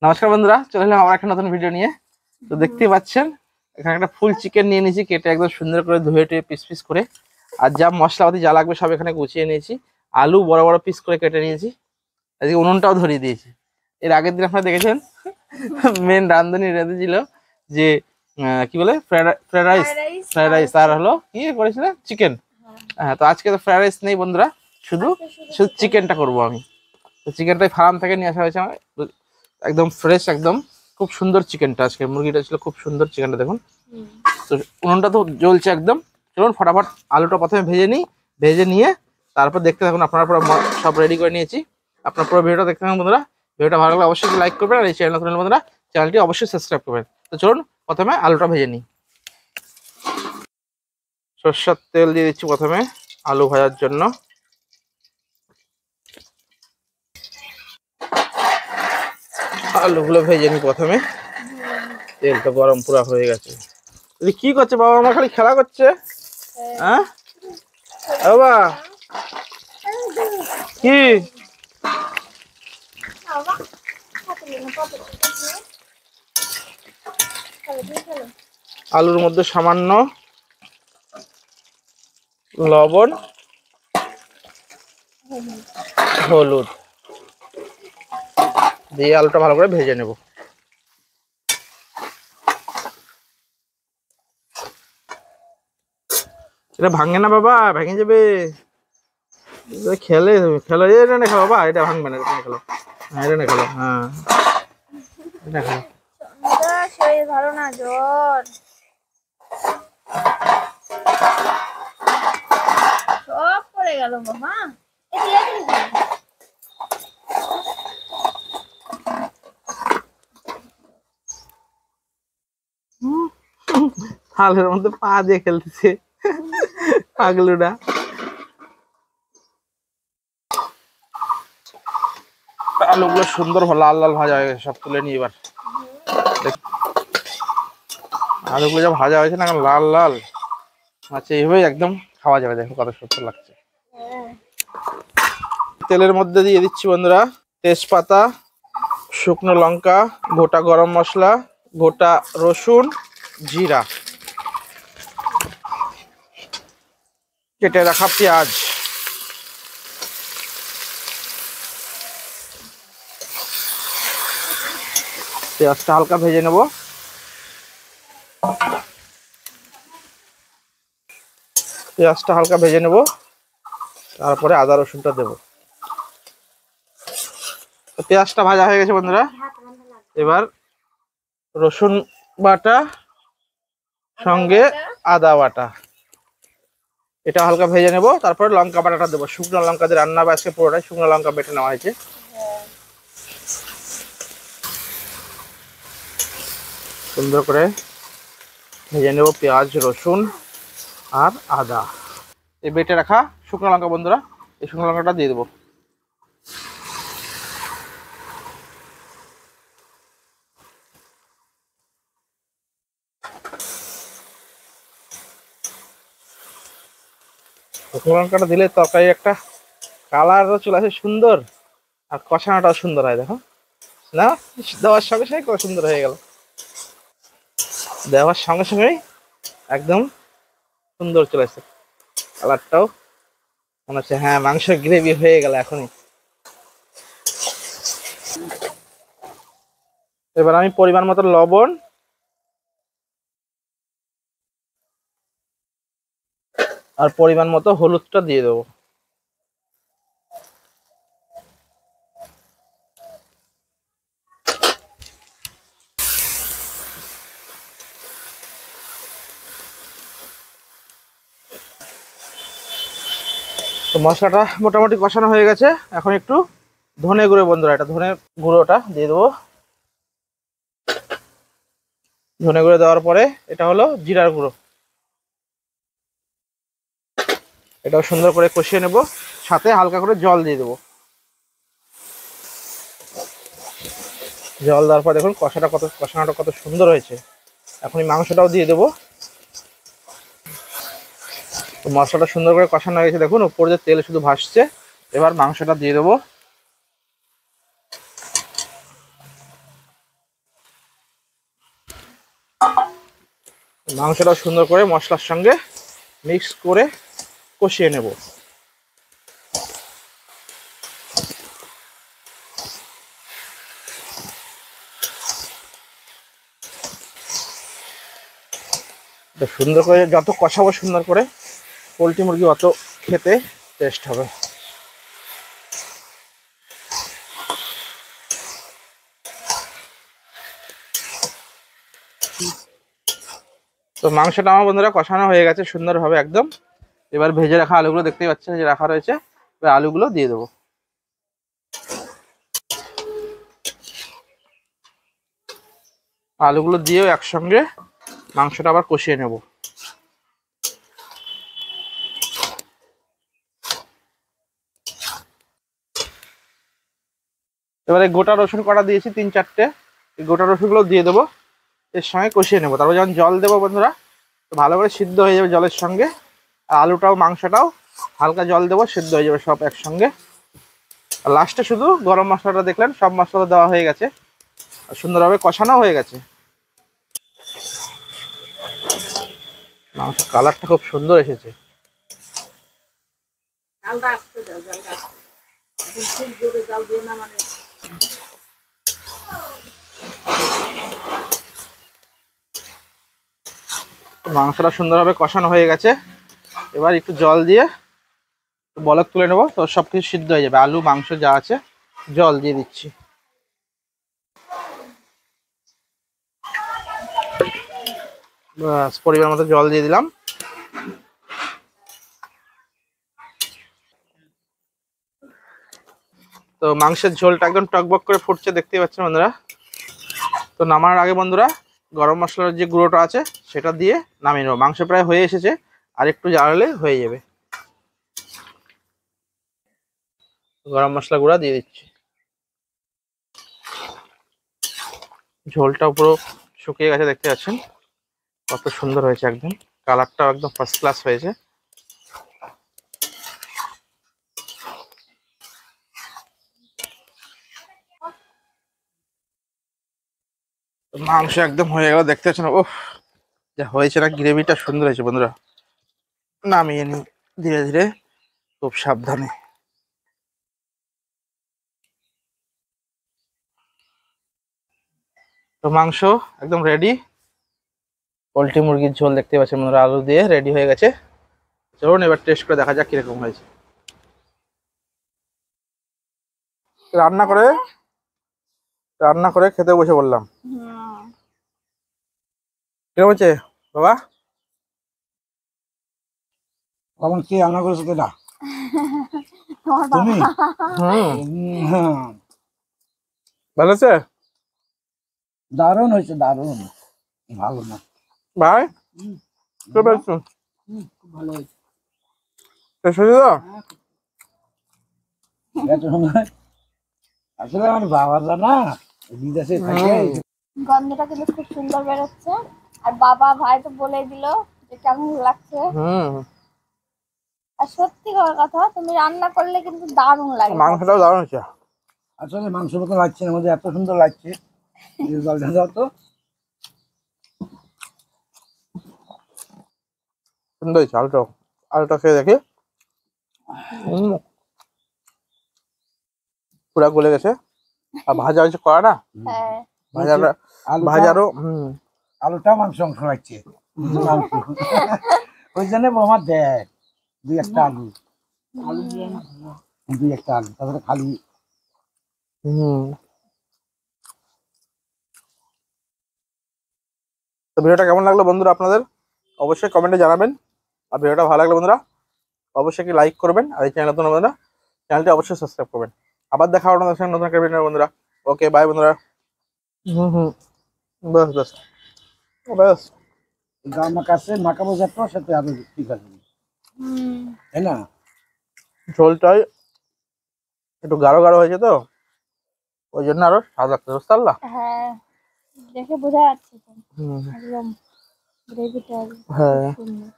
নমস্কার বন্ধুরা, চলে এলাম আবার একটা নতুন ভিডিও নিয়ে। তো দেখতেই পাচ্ছেন এখানে একটা ফুল চিকেন নিয়ে নিয়েছি, কেটে একদম সুন্দর করে ধুয়ে টুয়ে পিস পিস করে। আর যা মশলাপাতি যা লাগবে সব এখানে গুছিয়ে নিয়েছি। আলু বড় বড় পিস করে কেটে নিয়েছি। আজকে উনুনটাও ধরিয়ে দিয়েছি। এর আগের দিন আপনারা দেখেছেন মেন রাঁধুনি রেঁধেছিল যে কি বলে ফ্রাইড রাইস আর হলো কি করেছিলেন চিকেন। হ্যাঁ, তো আজকে তো ফ্রাইড রাইস নেই বন্ধুরা, শুধু শুধু চিকেনটা করবো আমি। তো চিকেনটাই ফার্ম থেকে নিয়ে আসা হয়েছে আমার, একদম ফ্রেশ, একদম খুব সুন্দর চিকেনটা। আজকে মুরগিটা ছিল খুব সুন্দর চিকেনটা, দেখুন। তো উনুনটা তো জ্বলছে একদম। চলুন ফটাফট আলুটা প্রথমে ভেজে নিই, ভেজে নিয়ে তারপর দেখতে থাকুন। আপনারা পুরো সব রেডি করে নিয়েছি, আপনার পুরো ভিডিওটা দেখতে থাকুন বন্ধুরা। ভিডিওটা ভালো লাগলে অবশ্যই লাইক করবেন, আর এই চ্যানেল নতুন হলে বন্ধুরা চ্যানেলটি অবশ্যই সাবস্ক্রাইব করবেন। তো চলুন প্রথমে আলুটা ভেজে নিই। সরষের তেল দিয়ে দিচ্ছি প্রথমে আলু ভাজার জন্য। আলুগুলো ভেজে নিই প্রথমে, তেলটা গরম পুরো হয়ে গেছে। কি করছে বাবা? আমার খালি খেলা করছে। হ্যাঁ বাবা, কি আলুর মধ্যে সামান্য লবণ, হলুদ দিয়ে আলুটা ভালো করে ভেজে নেব। এটা ভাঙে না বাবা, ভেঙে যাবে। খেলে খেলো, এটা না খেলো বাবা, এটা ভাঙবে না, এটা খেলো। হ্যাঁ, এটা না খেলো। হ্যাঁ, এটা খেলো। শরীর ভালো না, জ্বর সব পড়ে গেল বাবা। থালের মধ্যে পা দিয়ে খেলতেছে পাগলুটা। আলুগুলো সুন্দর লাল লাল ভাজা হয়ে গেছে, সব তুলে নিই এবার। আলুগুলো যা ভাজা হয়েছে না, লাল লাল, আচ্ছা এইভাবেই একদম খাওয়া যাবে। দেখো কত সুন্দর লাগছে। তেলের মধ্যে দিয়ে দিচ্ছি বন্ধুরা তেজপাতা, শুকনো লঙ্কা, গোটা গরম মশলা, গোটা রসুন, জিরা, কেটে রাখা পেঁয়াজ। পেঁয়াজটা হালকা ভেজে নেব। পেঁয়াজটা হালকা ভেজে নেব, তারপরে আদা রসুনটা দেব। পেঁয়াজটা ভাজা হয়ে গেছে বন্ধুরা, এবার রসুন বাটা সঙ্গে আদা বাটা এটা হালকা ভেজে নেব। তারপরে লঙ্কা বাটাটা দেবো। শুকনো লঙ্কা দিয়ে রান্না হবে আজকে, পুরোটাই শুকনো লঙ্কা বেটে নেওয়া হয়েছে। সুন্দর করে ভেজে নেব পেঁয়াজ, রসুন আর আদা। এই বেটে রাখা শুকনো লঙ্কা বন্ধুরা, এই শুকনো লঙ্কাটা দিয়ে দেবো। শুকনো লঙ্কাটা দিলে তরকারি একটা কালারও চলে আসে সুন্দর, আর কষানোটাও সুন্দর হয়। দেখো না, দেওয়ার সঙ্গে সঙ্গে কত সুন্দর হয়ে গেল। দেওয়ার সঙ্গে সঙ্গেই একদম সুন্দর চলে আসছে কালারটাও, মনে হচ্ছে হ্যাঁ মাংসের গ্রেভি হয়ে গেল এখনই। এবার আমি পরিমাণ মতো লবণ আর পরিমাণ মতো হলুদটা দিয়ে দেবো। তো মশলাটা মোটামুটি কষানো হয়ে গেছে। এখন একটু ধনে গুঁড়ো বন্ধুরা, এটা ধনে গুঁড়োটা দিয়ে দেবো। ধনে গুঁড়ো দেওয়ার পরে এটা হলো জিরার গুঁড়ো, এটাও সুন্দর করে কষিয়ে নেব। সাথে হালকা করে জল দিয়ে দেবো। জল দেওয়ার পর দেখুন কষানোটা কত সুন্দর হয়েছে। এখন এই মাংসটাও দিয়ে দেবো। তো মশলাটা সুন্দর করে কষানো হয়ে গেছে, দেখুন উপর দিয়ে তেল শুধু ভাসছে। এবার মাংসটা দিয়ে দেবো। মাংসটা সুন্দর করে মশলার সঙ্গে মিক্স করে কষিয়ে নেব। সুন্দর করে যত কষাবো সুন্দর করে পোলট্রি মুরগি অত খেতে টেস্ট হবে। তো মাংসটা আমার বন্ধুরা কষানো হয়ে গেছে সুন্দরভাবে একদম। এবার ভেজে রাখা আলুগুলো দেখতেই পাচ্ছেন যে রাখা রয়েছে, এবার আলুগুলো দিয়ে দেবো। আলুগুলো দিয়েও একসঙ্গে মাংসটা আবার কষিয়ে নেব। এবারে গোটা রসুন কটা দিয়েছি 3-4টে, এই গোটা রসুনগুলো দিয়ে দেবো, এর সঙ্গে কষিয়ে নেবো। তারপর যখন জল দেবো বন্ধুরা তো ভালো করে সিদ্ধ হয়ে যাবে জলের সঙ্গে, আর আলুটাও মাংসটাও হালকা জল দেবো, সিদ্ধ হয়ে যাবে সব একসঙ্গে। আর লাস্টে শুধু গরম মশলাটা দেখলেন, সব মশলা দেওয়া হয়ে গেছে আর সুন্দরভাবে কষানো হয়ে গেছে। মাংসের কালারটা খুব সুন্দর এসেছে। মাংসটা সুন্দরভাবে কষানো হয়ে গেছে, এবার একটু জল দিয়ে বলক তুলে নেবো, তো সব কিছু সিদ্ধ হয়ে যাবে। আলু মাংস যা আছে জল দিয়ে দিচ্ছি। বাস পরিমাণ মতো জল দিয়ে দিলাম। তো মাংসের ঝোলটা একদম টকবক করে ফুটছে দেখতেই পাচ্ছেন বন্ধুরা। তো নামানোর আগে বন্ধুরা গরম মশলার যে গুঁড়োটা আছে সেটা দিয়ে নামিয়ে নেবো। মাংস প্রায় হয়ে এসেছে, আর একটু জ্বালালে হয়ে যাবে। গরম মশলা গুঁড়া দিয়ে দিচ্ছি। ঝোলটা পুরো শুকিয়ে গেছে দেখতে পাচ্ছেন, কত সুন্দর হয়েছে, একদম কালারটাও একদম ফার্স্ট ক্লাস হয়েছে। মাংস একদম হয়ে গেল দেখতে পাচ্ছেন, ওহ যা হয়েছে না, গ্রেভিটা সুন্দর হয়েছে বন্ধুরা। নামিয়ে নিই ধীরে ধীরে, খুব সাবধানে। তো মাংস একদম রেডি, পোলট্রি মুরগির ঝোল দেখতে পাচ্ছেন বন্ধুরা, আলু দিয়ে রেডি হয়ে গেছে। চলুন এবার টেস্ট করে দেখা যাক কিরকম হয়েছে। রান্না করে খেতে বসে বললাম, কিরকম হয়েছে বাবা? কখন কে রান্না করেছো তো না তুমি? ভালো আছে? দারুণ হয়েছে, দারুণ ভালো না ভাই খুব ভালো হয়েছে। শেষ হয়েছে তো? এত সময় আসলে আমার বাবারা না বিদেশে থাকে। গন্ধটা কিন্তু খুব সুন্দর বেরোচ্ছে। আর বাবা ভাই তো বলেই দিল যে কেমন লাগছে। আর সত্যি কথা, তুমি রান্না করলে কিন্তু দারুণ লাগে। মাংসটাও দারুণ হয়েছে। আসলে মাংস মতো লাগছে না, মধ্যে এত সুন্দর লাগছে। জলটা দাও তো। সুন্দর হয়েছে। আলুটা খেয়ে দেখি, পুরা গলে গেছে। আর ভাজা হয়েছে করা না, হ্যাঁ ভাজারও আলুটা মাংস অংশ লাগছে। ওই জন্য আমার দেখ দুই একটা আলু তারপরে খালি। তো ভিডিওটা কেমন লাগলো বন্ধুরা আপনাদের অবশ্যই কমেন্টে জানাবেন। আর ভিডিওটা ভালো লাগলে বন্ধুরা অবশ্যই কি লাইক করবেন, আর এই চ্যানেল নতুন বন্ধুরা চ্যানেলটি অবশ্যই সাবস্ক্রাইব করবেন। আবার দেখা হবে আপনাদের সঙ্গে নতুন একটা ভিডিও বন্ধুরা। ওকে বাই বন্ধুরা। বাস বাস বাস। আমার কাছে মাখাবো যত সাথে আরো ঠিক আছে, তাই না? ঝোলটাই একটু গাঢ় গাঢ় হয়েছে তো, ওই জন্য আরো স্বাদ লাগছে, বুঝতে পারলা? হ্যাঁ দেখে বোঝা যাচ্ছে তো একদম গ্রেভিটা হ্যাঁ। সুন্দর।